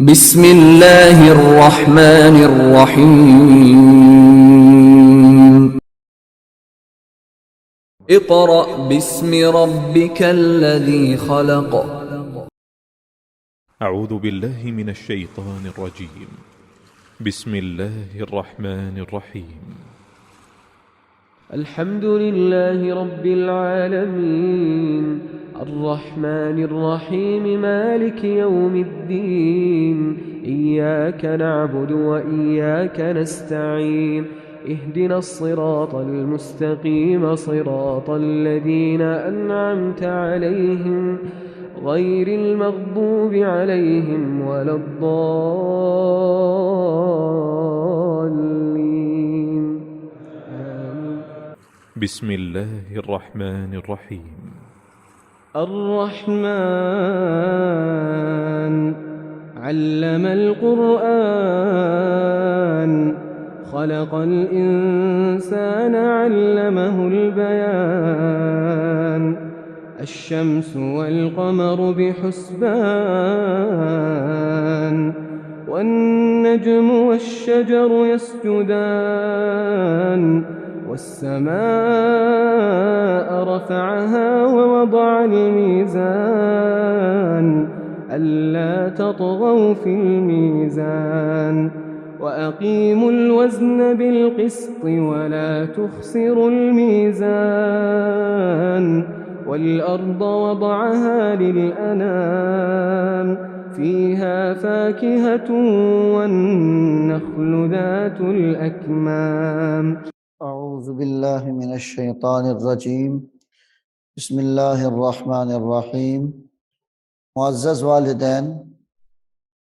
बिस्मिल्लाहिर रहमानिर रहीम। इक़रा बिस्मि रब्बिकल्लज़ी ख़लक़। أعوذ بالله من الشيطان الرجيم. بسم الله الرحمن الرحيم. الحمد لله رب العالمين الرحمن الرحيم مالك يوم الدين إياك نعبد وإياك نستعين اهدنا الصراط المستقيم صراط الذين أنعمت عليهم غير المغضوب عليهم ولا الضالين آمين. بسم الله الرحمن الرحيم. الرحمن علم القرآن خلق الإنسان علمه البيان الشمس والقمر بحسبان والنجم والشجر يسجدان والسماء رفعها ووضع الميزان ألا تطغوا في الميزان وأقيموا الوزن بالقسط ولا تخسروا الميزان والأرض وضعها للأنام فيها فاكهة والنخل ذات الأكمام. أعوذ بالله من الشैतान الरजीम। बिस्मिल्लाहिर्रहमानिर्रहीम। मुअज़्ज़ज़ वालिदैन,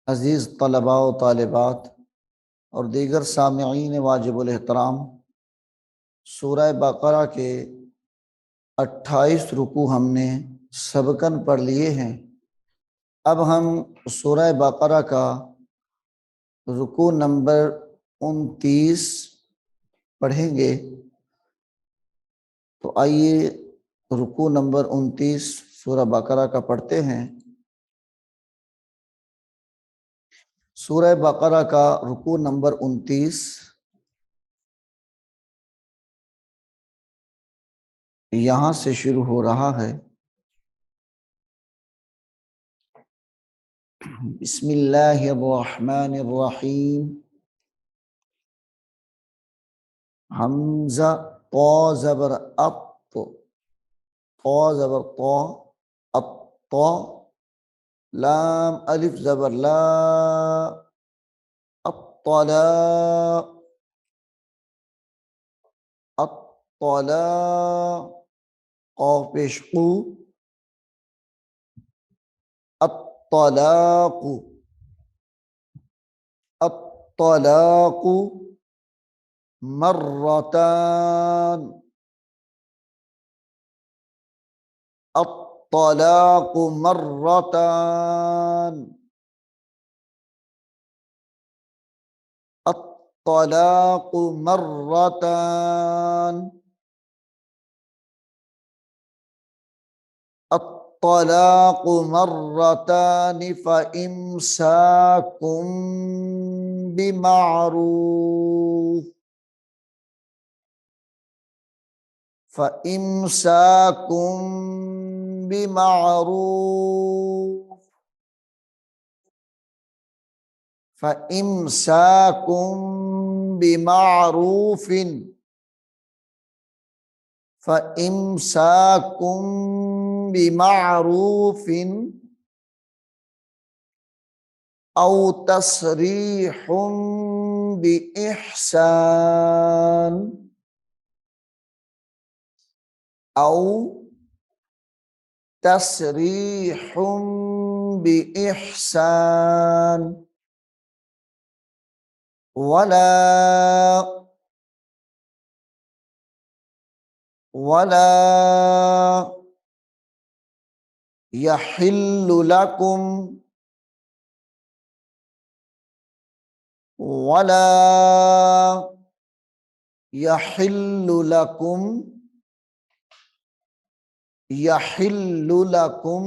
अज़ीज़ तलबा व तालिबात और दीगर सामिईन वाजिबुल एहतराम, सूरह बक़रा के 28 रुकू हमने सबकन पढ़ लिए हैं। अब हम सूरह बक़रा का रुकू नंबर 29 पढ़ेंगे। तो आइए रुकू नंबर 29 सूरह बक़रा का पढ़ते हैं। सूरह बक़रा का रुकू नंबर 29 यहाँ से शुरू हो रहा है। बिस्मिल्लाहिर्रहमानिर्रहीम। हमज़ा तो ज़बर अप, तो ज़बर तो अप, तो लाम अलिफ ज़बर ला, अत्तला, अत्तला, क़ाफ़ पेश क़ू, अत्तलाक़ु, अत्तलाक़ु, मर्रतान, अत्तलाक़ु मर्रतान, अत्तलाक़ु मर्रतान, अत्तलाक़ु मर्रतान फ़इम्साकुम बिमारूफ़, फ़इम्साकुम बिमारूफ़, फ़इम्साकुम बिमारूफ़िन, फ़इम्साकुम बिमारूफ़िन औ तस्रीहुम बिइहसान, औ तस्रीहुम बिइहसान वला वला यहिल्लु लकुम, वला यहिल्लु लकुम, यहिल्लु लकुम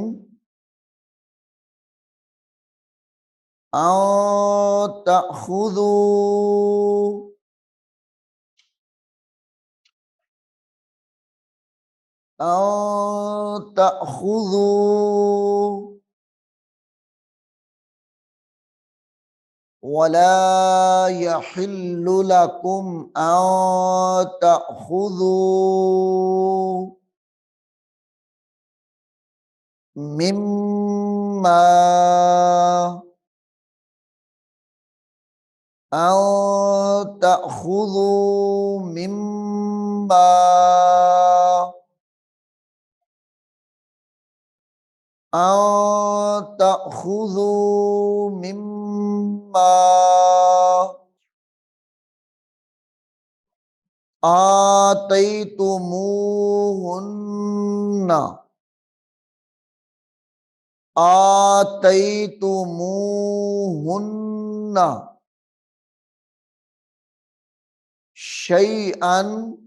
أو تأخذوا أو تأخذوا ولا يحل لكم أن تأخذوا مما أن تأخذوا مما أن تأخذوا مما آتيتموهن آتيتموهن شيئا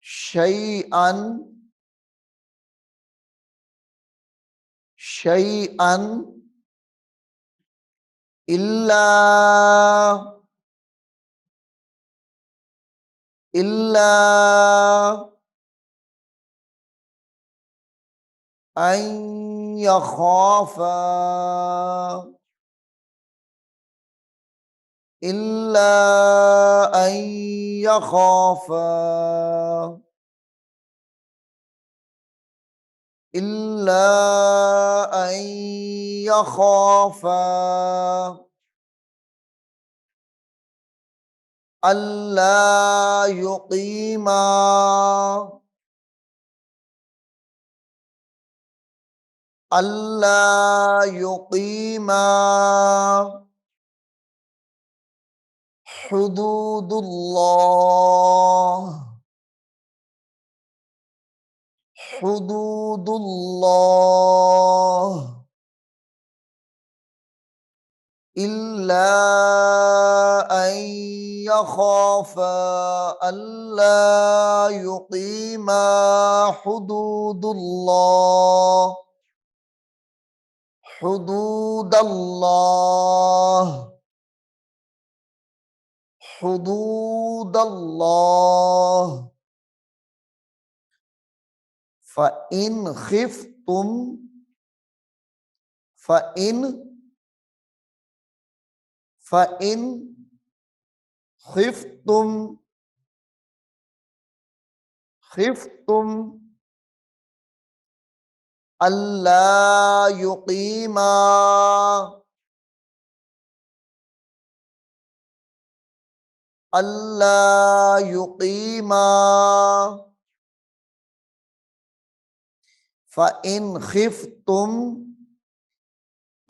شيئا شيئا إلا أن يخافا إلا أن يخافا إلا أن يخافا ألا يقيما ألا يقيما حدود الله حدود الله إلا أن يخافا ألا يقيما حدود الله حدود الله حدود الله فإن خفتم فإن خفتم ألا يقيما ألا يقيما فإن خفتم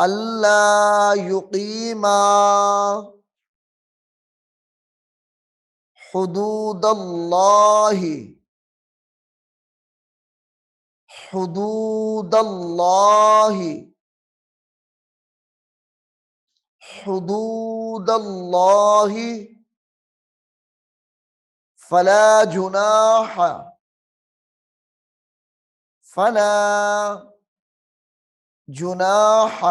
ألا يقيما حدود الله حدود الله حدود الله فلا جناح فلا جناح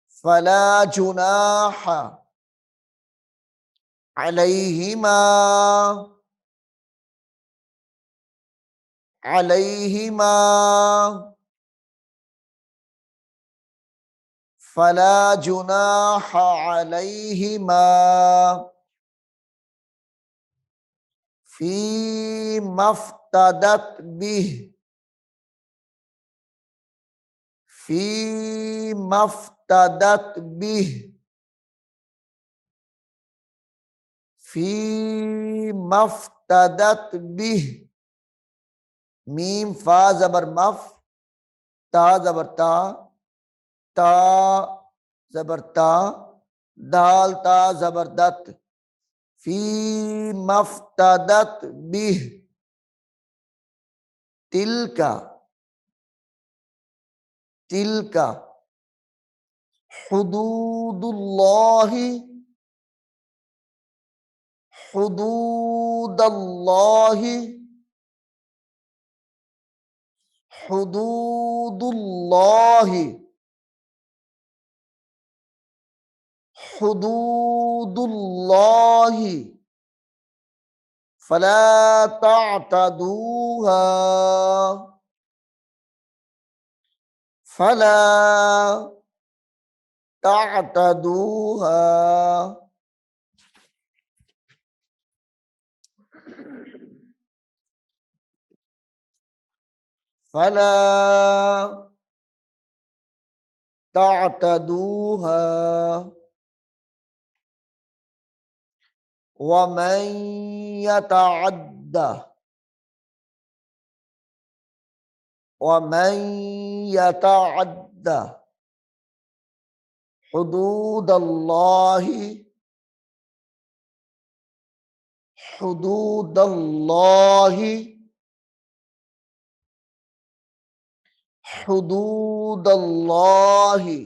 فلا جناح عليهما فلا جناح عليهما فيما افتدت به فيما افتدت به فيما افتدت به मीम फा जबर मफ ता जबर ता जबर ता दाल ता जबर दत फी मफ्तदत बिह तिलका तिलका हुदूदुल्लाहि हुदूदुल्लाहि हुदूदुल्लाहि हुदूदुल्लाहि फला तअतदूहा फला तअतदूहा फला तअतदूहा वमन यतअद्दा वमन यतअद्दा हुदूदल्लाहि हुदूदल्लाहि हुदूदल्लाहि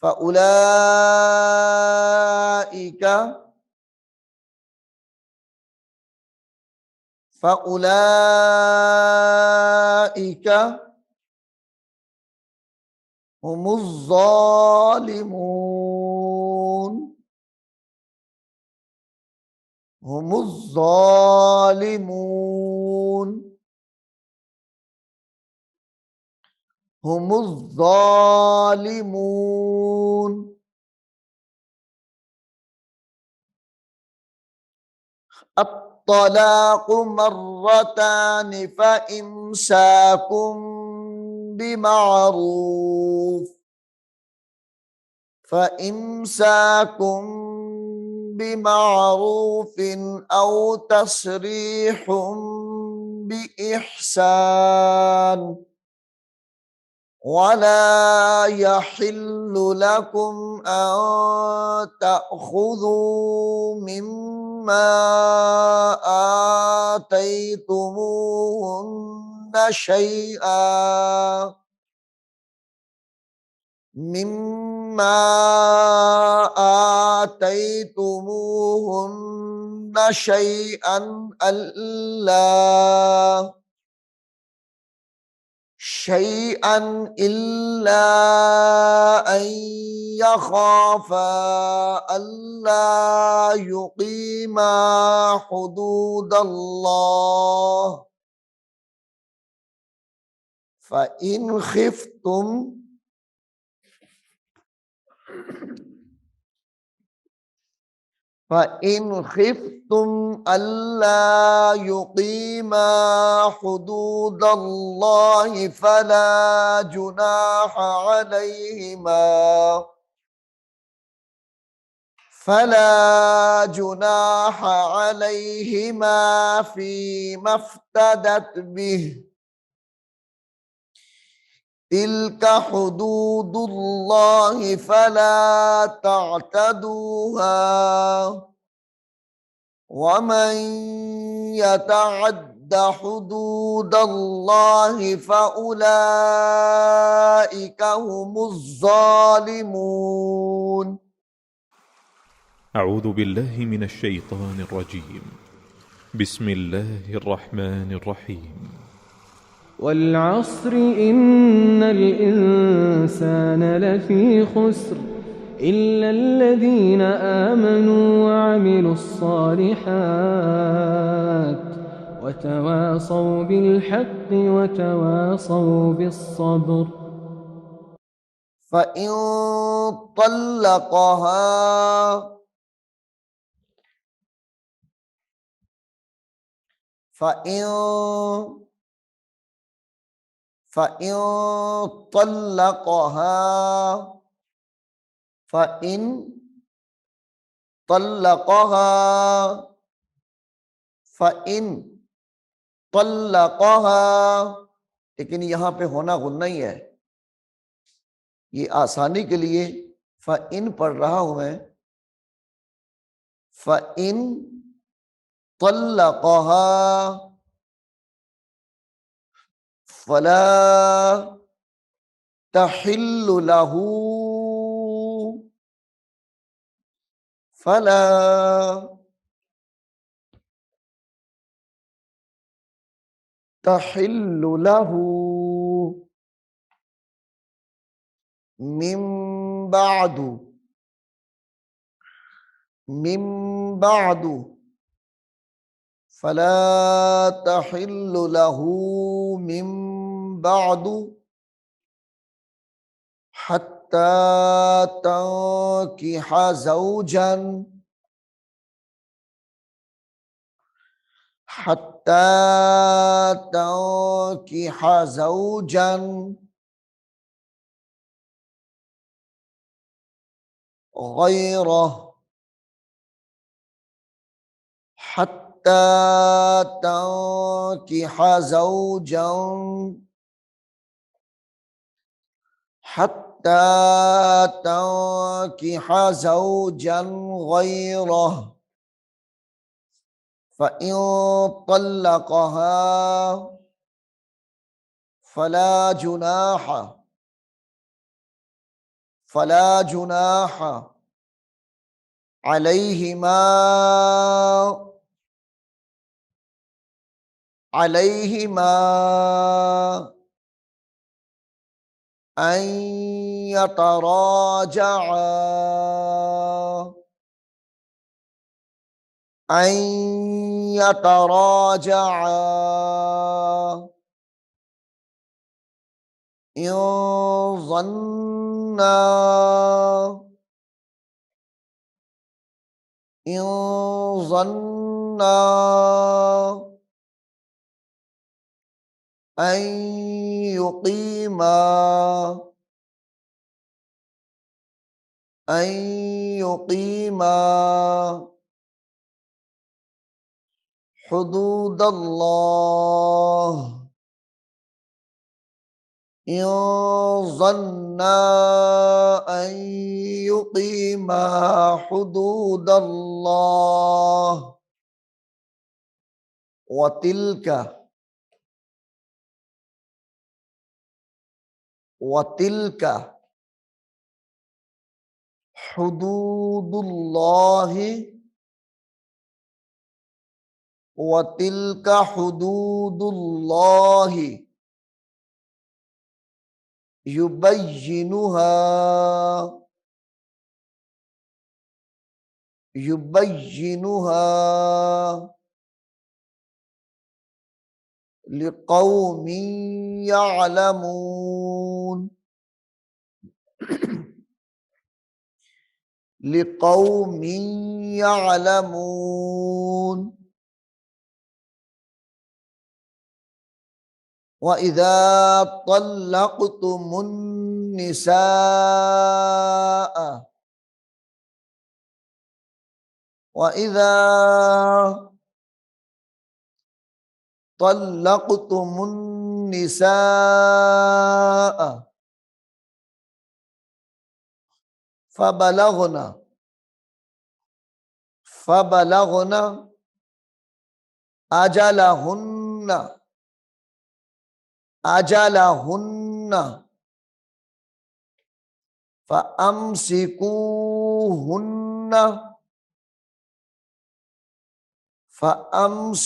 फउलाइका फउलाइका हुमुज़्ज़ालिमून हुमुज़्ज़ालिमून हुमुज़्ज़ालिमून अत्तलाक़ु मर्रतान फ़इम्साकुम बिमारूफ फ़इम्साकुम बिमारूफिन औ तस्रीहुम बिइहसान वला यहिल्लु लकुम अन तअखुज़ू मिम्मा आतैतुमूहुन्ना शैआ मिम्मा आतैतुमूहुन्ना शैअन अल्ला शैअन इल्ला अन यखाफा अल्ला युकीमा हुदूदल्लाह फ़इन खिफ्तुम फ़इन खिफ्तुम अल्ला युकीमा हुदूदल्लाहि फला जुनाहा अलैहिमा फला जुनाहा अलैहिमा फ़ीमा इफ्तदत बिहि तिल्का हुदूदुल्लाहि फला तअतदूहा वमन यतअद्दा हुदूदल्लाहि फउलाइका हुमुज़्ज़ालिमून। أعوذ بالله من الشيطان الرجيم. بسم الله الرحمن الرحيم. والعصر إن الإنسان لفي خسر إلا الذين آمنوا وعملوا الصالحات وتواصوا بالحق وتواصوا بالصبر. فإن طلقها فإن فإن طلقها فإن طلقها فإन तल्लक़हा, लेकिन यहाँ पे होना गुन्ना ही है, ये आसानी के लिए फ़इन पढ़ रहा हूं मैं। फ़इन तल्लक़हा फला तहिल्लु लहू फला तहिल्लु लहू मिन बादु, मिन बादु फला तहिल्लु लहू मिन बादु हत्ता तंकिहा ज़ौजन, हत्ता तंकिहा ज़ौजन गैरह, हत्ता तंकिहा ज़ौजन, हत्ता तंकिहा ज़ौजन गैरह फ़इन तल्लक़हा फला जुनाह, फला जुनाह अलैहिमा, अलैहिमा अन यतराजआ, अन यतराजआ इन ज़न्ना, इन ज़न्ना अन युक़ीमा, अन युक़ीमा हुदूदल्लाह, इन ज़न्ना अन युक़ीमा हुदूदल्लाह व तिल्का, व तिल्का हुदूदुल्लाहि, व तिल्का हुदूदुल्लाहि युबय्यिनुहा, युबय्यिनुहा लिक़ौमिन यअलमून, लिक़ौमिन यअलमून व इज़ा तल्लक़्तुमुन निसाअ, व इज़ा तल्लक़्तुमुन निसाअ फबलगना, फबलगना अजलहुन्ना, अजलहुन्ना फ़अम्सिकूहुन्ना, फ़अम्सिकूहुन्ना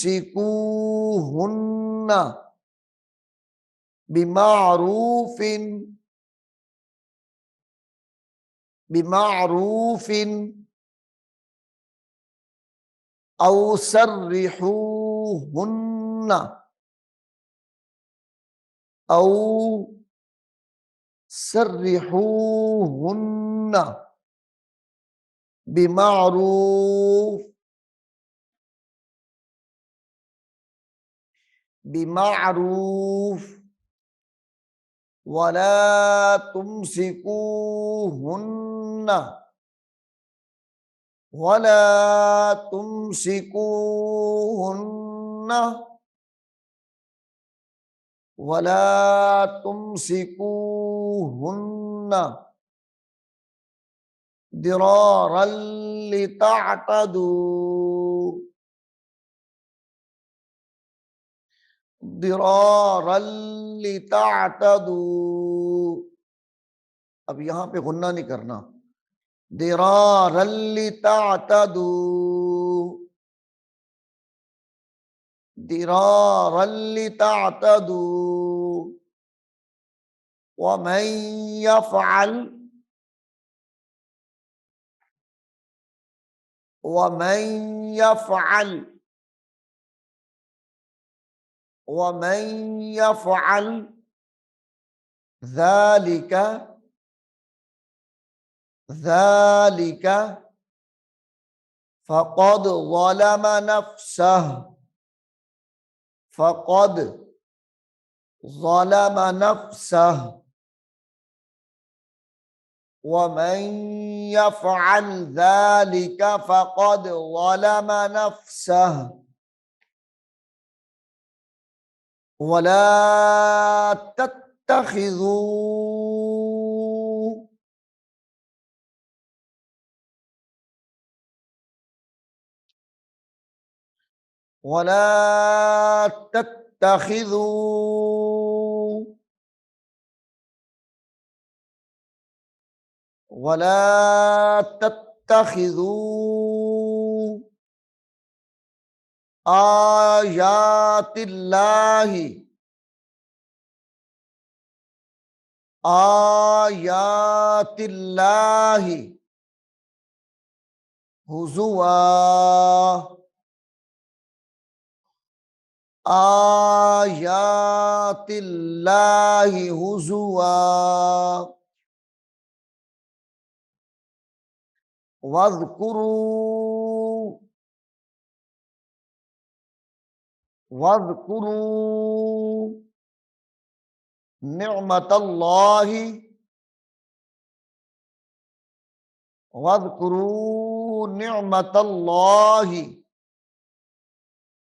बिमारूफिन, बिमारूफिन औ सर्रिहूहुन्ना, औ सर्रिहूहुन्ना बिमारूफ, बिमारूफ वला तुमसिकूहुन्ना, वला तुमसिकूहुन्ना, वला तुमसिकूहुन्ना दिरारल लितअतदू, दिरारल लितअतदू। अब यहां पे गुन्ना नहीं करना, दिरारल लितअतदू, दिरारन लितअतदू वमन यफ़अल वमन यफ़अल वमन यफ़अल ज़ालिका ज़ालिका फ़क़द ज़लम नफ़्सह फ़क़द ज़लम नफ़्सह वमन यफ़अल ज़ालिका फ़क़द ज़लम नफ़्सह वला तत्तखिज़ू वला तत्तखिज़ू वला तत्तखिज़ू आयातिल्लाहि आयातिल्लाहि हुज़ुवा आयातिल्लाहि हुज़ुवा वज़्कुरू वज़्कुरू निअमतल्लाहि वज़्कुरू निअमतल्लाहि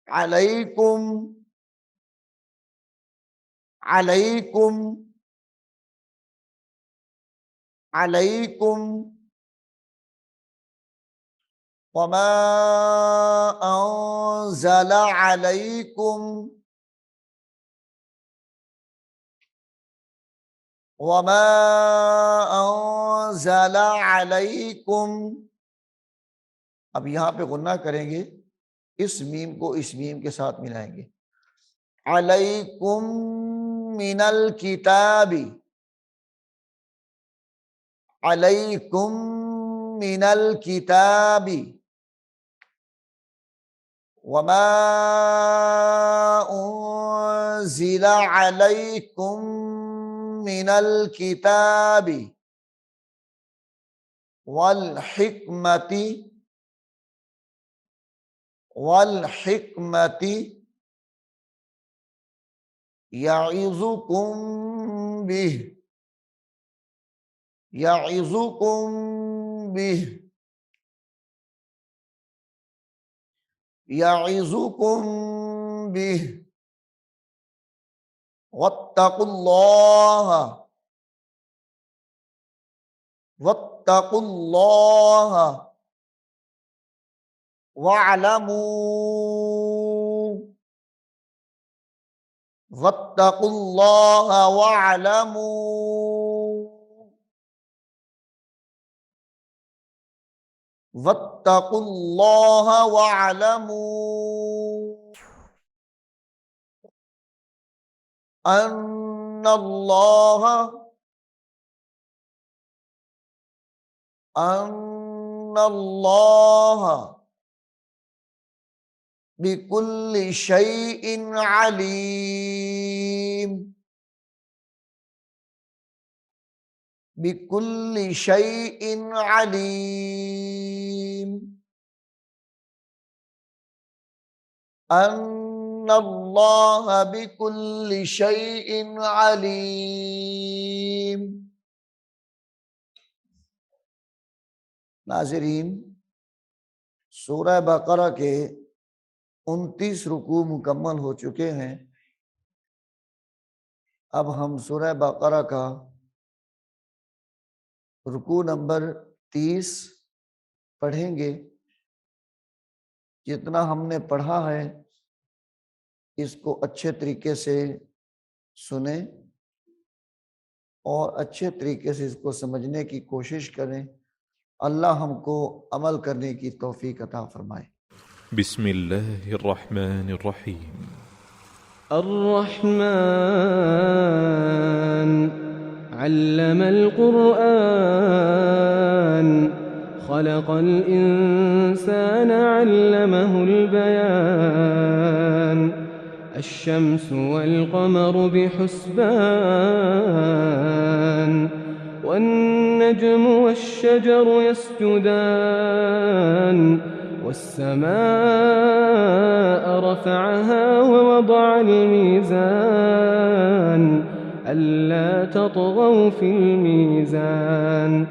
अलैकुम अलैकुम अलैकुम वमा अंज़ल अलैकुम वमा अंज़ल अलैकुम। अब यहाँ पे गुन्ना करेंगे, इस मीम को इस मीम के साथ मिलाएंगे। अलैकुम मिनल किताबी अलैकुम मिनल किताबी वमा उन्ज़िला अलैकुम मिनल किताबी वल हिकमती यइज़ुकुम बिह यइज़ुकुम बिह यइज़ुकुम बिह वत्तकुल्लाह वत्तकुल्लाह वअलमू वत्तकुल्लाह वअलमू वत्तकुल्लाह वअलमू अन्नल्लाह अन्नल्लाह बिकुल्लि शैइन अलीम बिकुल्लि शैइन अलीम अन्नल्लाह बिकुल्लि शैइन अलीम। नाज़रीन, सूरह बकरा के 29 रुकू मुकम्मल हो चुके हैं। अब हम सूरह बकरा का रुकू नंबर 30 पढ़ेंगे। जितना हमने पढ़ा है इसको अच्छे तरीके से सुने और अच्छे तरीके से इसको समझने की कोशिश करें। अल्लाह हमको अमल करने की तौफीक अता फरमाए। بسم الله الرحمن الرحيم. الرحمن علم القرآن خلق الإنسان علمه البيان الشمس والقمر بحسبان والنجم والشجر يسجدان والسماء رفعها ووضع الميزان ألا تطغوا في الميزان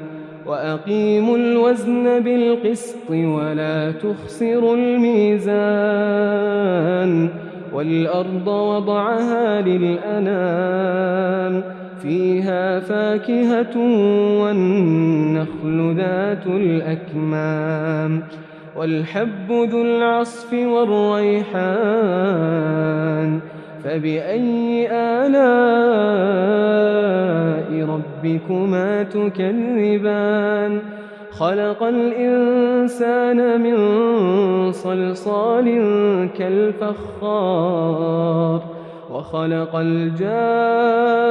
وأقيموا الوزن بالقسط ولا تخسروا الميزان والأرض وضعها للأنام فيها فاكهة والنخل ذات الأكمام والحب ذو العصف والريحان فبأي آلاء ربكما تكذبان خلق الإنسان من صلصال كالفخار وخلق الجان